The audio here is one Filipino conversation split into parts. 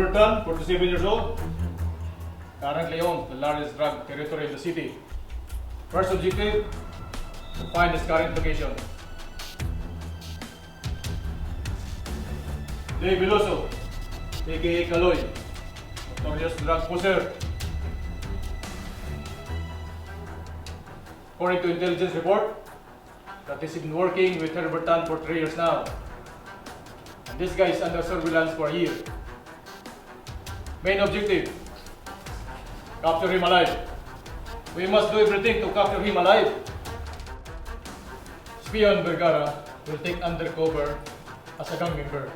Bertan, 47 years old, currently owns the largest drug territory in the city. First objective, to find his current location. Dave Veloso, aka Kaloy, notorious drug pusher. According to intelligence report, that he's been working with Herbert Tan for 3 years now. And this guy is under surveillance for a year. Main objective, capture him alive. We must do everything to capture him alive. Spion Vergara will take undercover as a gang member.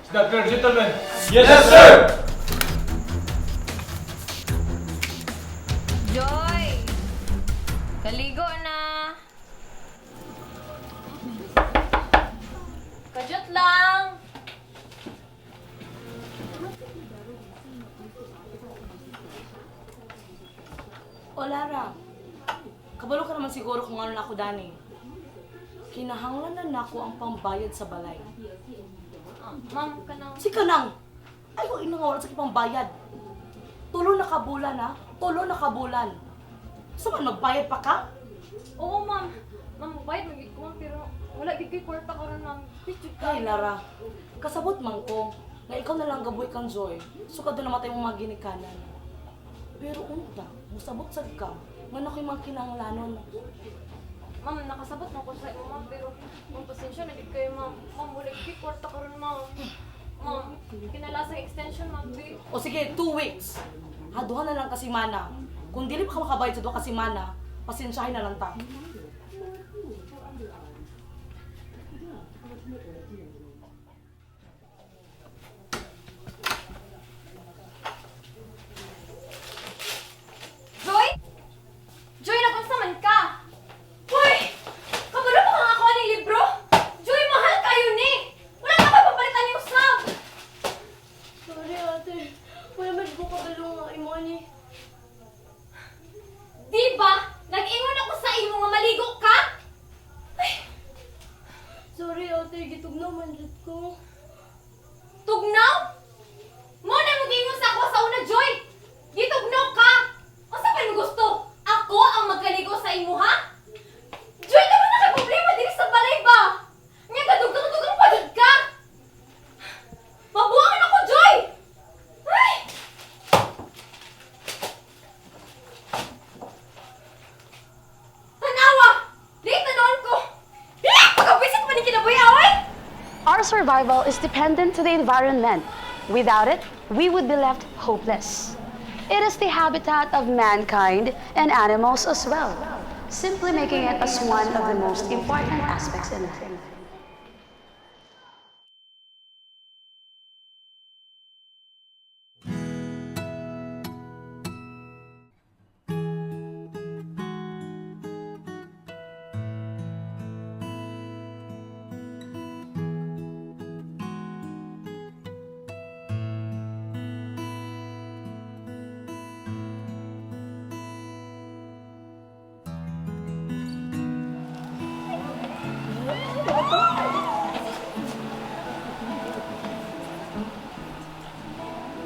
Is that clear, gentlemen? Yes, sir! Joy! Kaligo na! Kajot lang! O Lara, kabalo ka naman siguro kung ano na ako dani. Kinahanglan na nako ang pambayad sa balay. Ma'am, kanang... Si Kanang! Ayaw inangawala sa pambayad. Tulo na kabulan ha? Tulo na kabulan. Sa man magbayad pa ka? Oo, ma'am. Ma'am, bayad magiging ko, ma'am, pero wala gigay kwarta ka rin, ma'am. Picture ka. Ay Lara, kasabot man ko na ikaw na lang gaboy kang Joy. Sukad na namatay mong mga ginikanan. Pero unta, musabot sad ka. Nga na ko'y mga kinahanglanon. Ma'am, nakasabot na ko sa iyo, ma'am, pero ma'am, pasensya na di kayo, ma'am. Ma'am, wala gigay kwarta ka rin, ma'am. Ma'am, kinalasang extension, ma'am, di. O sige, 2 weeks. Haduhan na lang kasi mana. Kung dili pa ka makabayad sa 2 kasi mana, pasensyahin na lang ta. Joy? Joy, nakunsa man ka? Hoy! Kabalo pa kang ako ni libro? Joy, mahal kayo ni! Wala na kayo papalitan yung sub! Sorry ate, wala man ko kabalo nga imo ni. Di ba? Nag-ingon ako sa imo nga maligo ka? Ay, Sorry ate, gitugnaw man jud ko. tugnaw? Mo na mo gingon sa ako sa una, Joy! Gitugnaw ka! O sa pa mo gusto? Ako ang magkaligo sa imo, ha? Joy, naman na kay problema diri sa balay ba? Nga kadugtong-dugang padud ka! Mabuangan ako, Joy! Ay! Tanawa! Late na noon ko! Pagkabisit pa ni kinabuhi-away! Our survival is dependent to the environment. Without it, we would be left hopeless. It is the habitat of mankind and animals as well, simply making it as one of the most important aspects in life.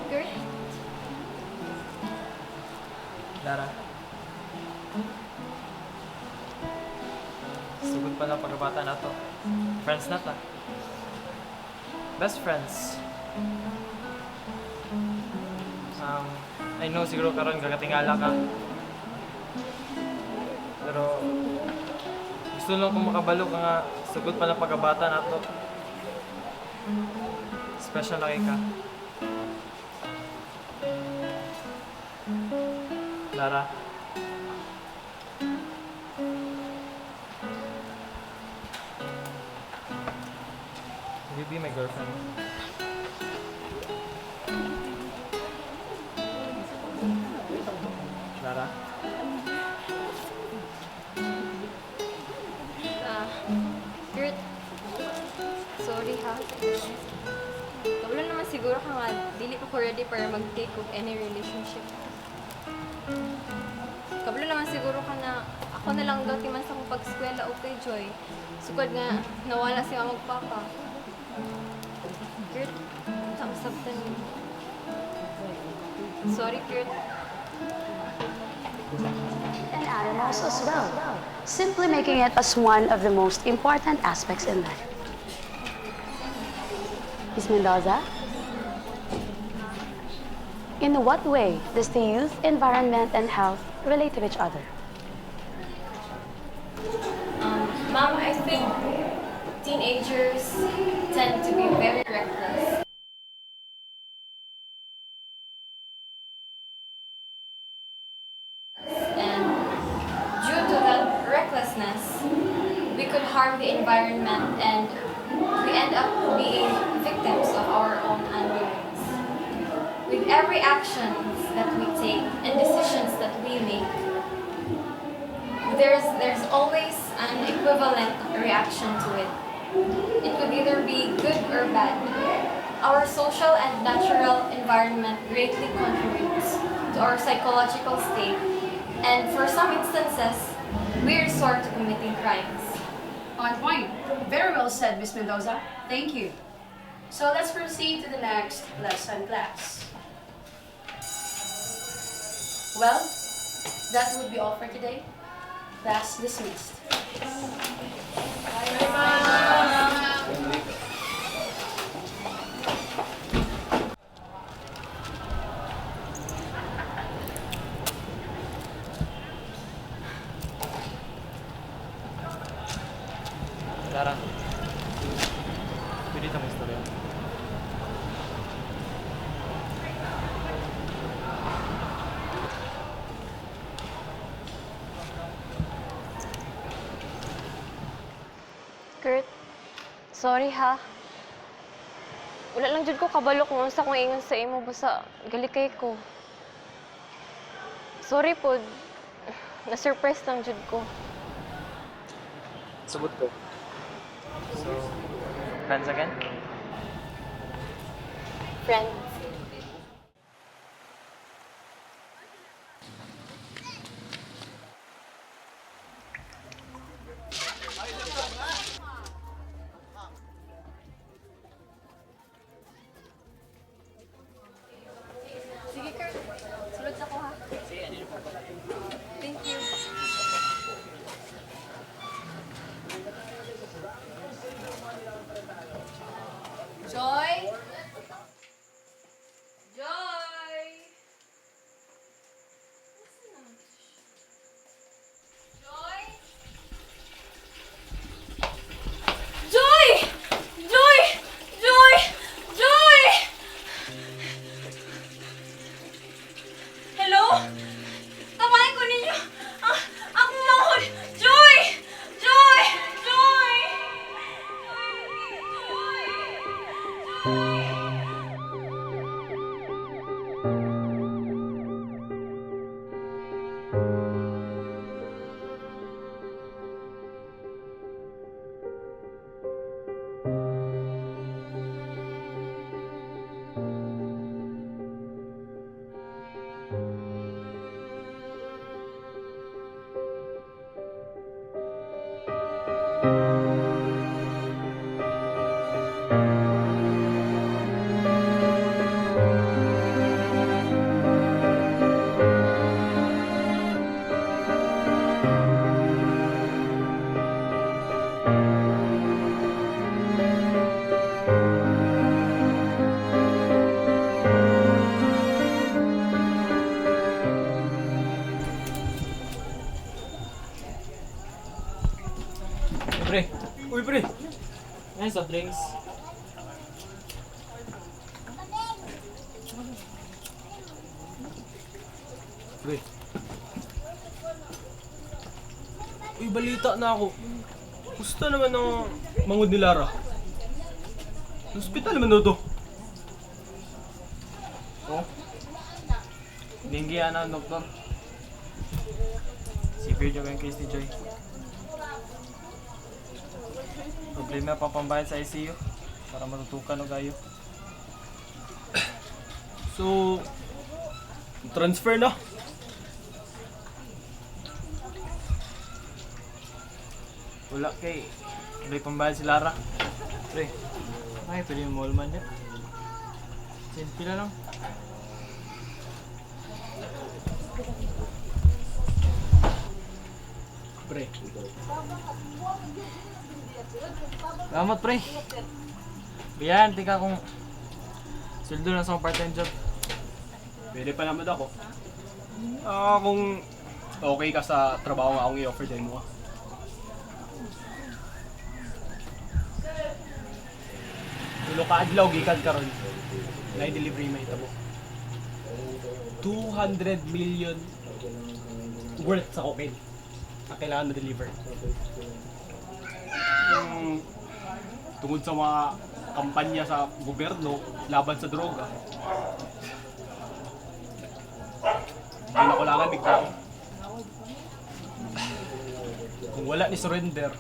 Girl, Lara. Sugod pa lang pagkabata na to. Friends na ta. Best friends. I know siguro karon gagatingala ka. Pero gusto lang kong makabalo ka nga sugod pa lang pagkabata na to. Special na kay ka. Lara. Will you be my girlfriend? Lara? Kurt, sorry ha. Kabalo naman siguro ka nga, dili pa ko ready para mag-take of any relationship. Kabalo naman siguro ka na ako na lang daw timan sa akong pag-eskwela, okay, Joy? Sukad nga, nawala si mamag papa. Kurt, Sabtan mo. Sorry, Kurt. And animals as well. Simply making it as one of the most important aspects in life. Ms. Mendoza? In what way does the youth, environment, and health relate to each other? Mom, I think teenagers tend to be very reckless. And due to that recklessness, we could harm the environment and we end up being victims of our own undoings. With every action that we take and decisions that we make, there's always an equivalent reaction to it. It could either be good or bad. Our social and natural environment greatly contributes to our psychological state, and for some instances, we resort to committing crimes. On point. Very well said, Miss Mendoza. Thank you. So let's proceed to the next lesson, class. Well, that would be all for today. Class dismissed. Lara, pwede itong istorya. Kurt, sorry ha. Wala lang jud ko kabalo kung unsa kong ingon sa imo basta galikay ko. Sorry pod. Na-surprise lang jud ko. Sabot ko. So, friends again? Friend. Sige, Kurt. Sulod sa ko, ha? Thank you. Joy? Joy? Joy? Joy! Joy! Joy! Joy! Hello? Tapahin ko ninyo! Akong mahod! Joy! Joy! Joy! Pre! Uy, pre! Ay, soft drinks. Pre. Uy, balita na ako. Gusto naman ng mangod ni Lara. Hospital naman daw to. Oh? Dengue yan doktor. Severe daw yung case ni Joy. Problema pa pambayad sa ICU para matutukan o gayo. So, transfer na. Wala kay. May pambayad si Lara. Pre, ay pwede yung mall man yan. Sin, pila lang. Pre, Salamat, pre. Biyan, tika kung sweldo lang sa part-time job. pwede pa naman ako. Kung okay ka sa trabaho nga akong i-offer din mo. Tulo ka adlaw gikan karon. Na delivery mahitabo. 200 million worth sa cocaine ang kailangan ma-deliver. Tungod sa mga kampanya sa gobyerno laban sa droga. Hindi na kulangan bigla. Kung wala ni surrender,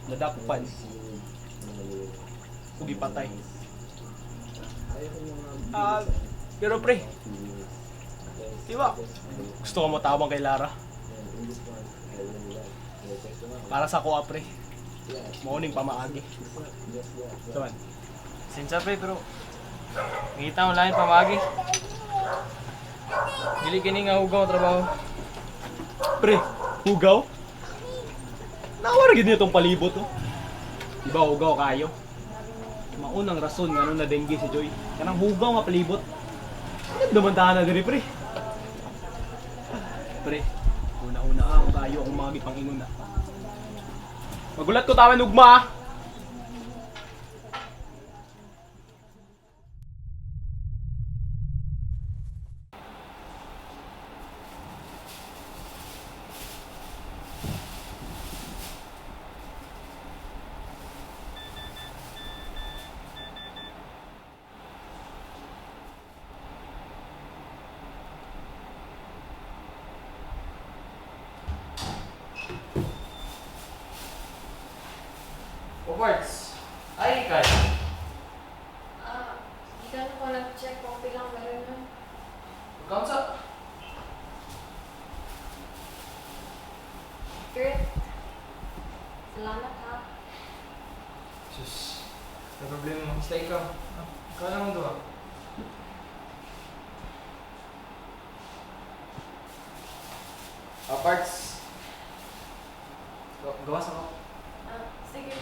nadakpan, ug ipatay. Pero pre, di ba? Gusto ko mo tawag kay Lara. Para sa kuha pre, mauning pamaagi. Saman. Sinsya, pre, pero ngita mo lang yung pamagi. Dili kini nga hugaw ang trabaho. Pre, hugaw? Nawara gid niya tong palibot no. Diba hugaw kayo? Maunang rason nga nung na-dengue si Joy. Kanang hugaw nga palibot. Ano damantahan na diri pre? Pre, una-una ako kayo akong mga gipangingon na. Magulat ko tawan ugma ah. Parts. Ay, Kai. Hindi ka na ko nag-check kung pilang meron na. Count sa. Kurt, salamat ha. Sus. May problema mo. Basta ikaw. Ikaw naman doon. Parts. Gawas ako. Sige.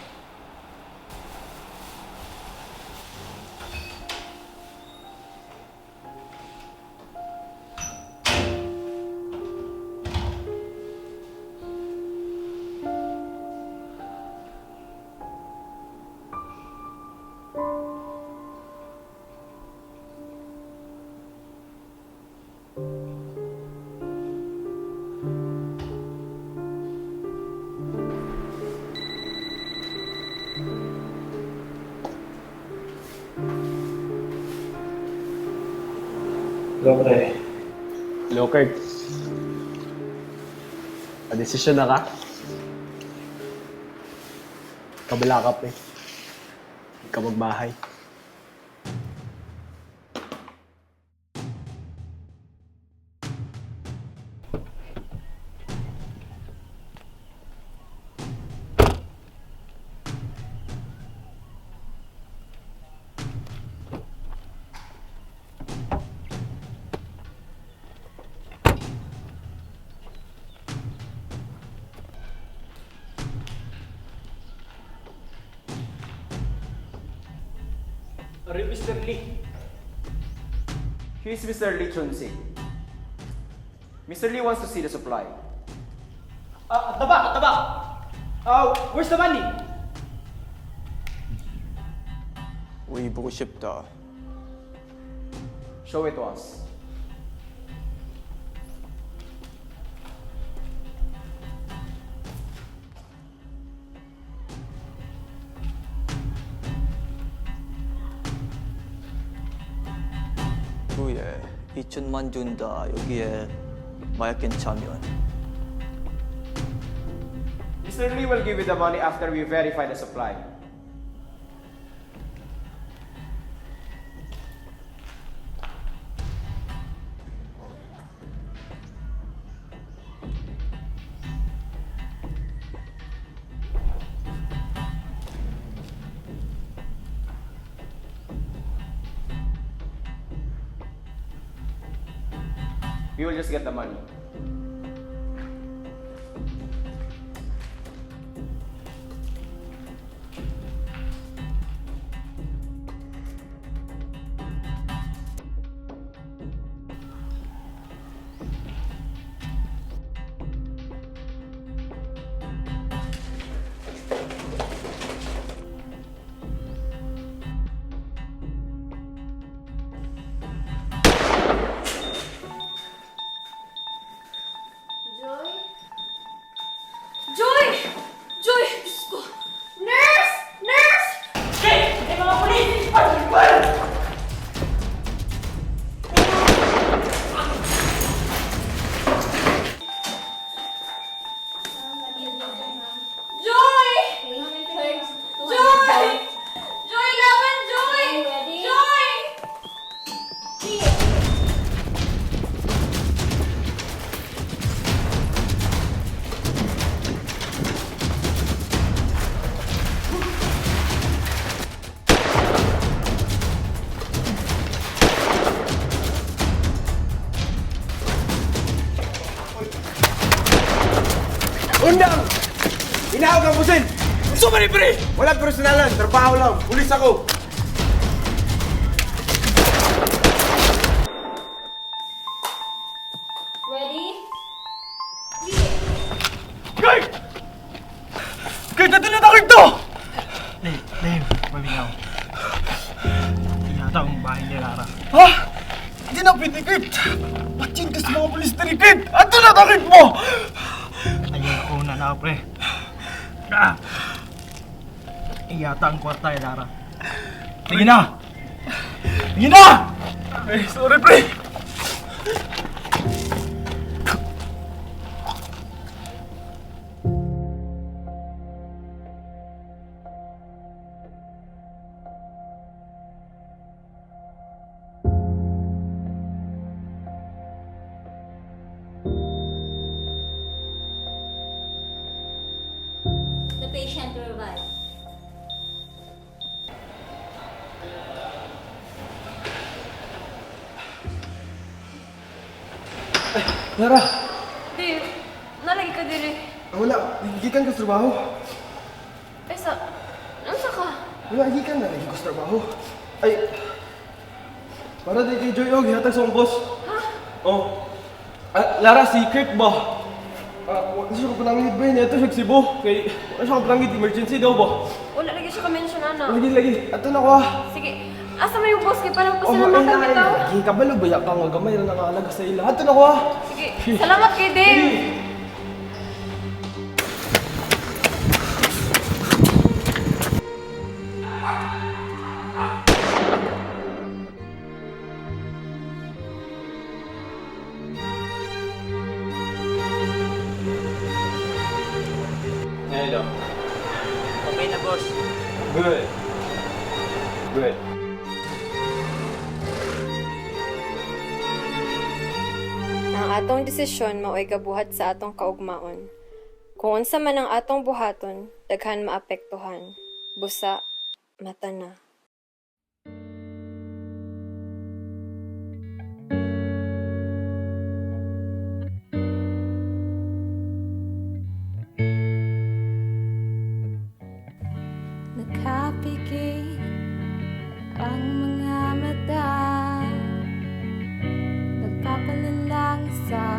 Hello, pre. Hello, Kurt. Pa-desisyon na ka? Kabala ka, pre. Hindi ka magbahay. Mr. Lee. Here's Mr. Lee Chun-sing. Mr. Lee wants to see the supply. At the back! Where's the money? 우리 보고 싶다. Show it to us. 후에 2천만 준다. 여기에 마약 괜찮으면. Mr. Lee will give you the money after we verify the supply. We will just get the money. Joy! Joy! Diyos ko! Nurse! Nurse! Joy! Joy! Joy, laban! Joy! Joy! Undang! Inahog ang busin! Gusto ba ni pre? Walang personalan, trabaho lang. Pulis ako. Ready? Kurt! Kurt, natin na takot to! Dave, paminaw. Yata ang bahay ni Lara. Ha? Hindi na pwede, Kurt! Patsin ka sa mga pulis na ni Kurt! Ato na takot mo! Ayun ko na na, pre. Ah! Yata ang kwarta ni Lara. Sige na! Sige na! Ay, sorry, pre! The patient will revive. Lara, Dave, nalagi ka diri. wala. Gigikan ka sa trabaho. Eh, nasa ka? Wala, gigikan na. Lagi ko sa trabaho. Ay, para di kay Joy og, hihatag sa akong boss. Ha? Oh. Lara, si Kurt ba? Wala siya ko panangit ba yun? Ito siya Cebu. Kay, wala siya ko panangit. Emergency daw ba? Wala lagi siya ka-mention, ana. Lagi. Ato na ko ah. Sige, asa mo yung boss kay parang Oh, pasalamatan bitaw. Lagi, kabalo ba ka nga gamay na nakalaga sa ila. Ato na ko ah. Sige, salamat kay Dave. Hello. Okay na, boss. Good. Good. Ang atong desisyon mao'y gabuhat sa atong kaugmaon. Kung unsa man ang atong buhaton, daghan maapektuhan. Busa, mata na. Nakapigil ang mga mata, nagpapalilang sa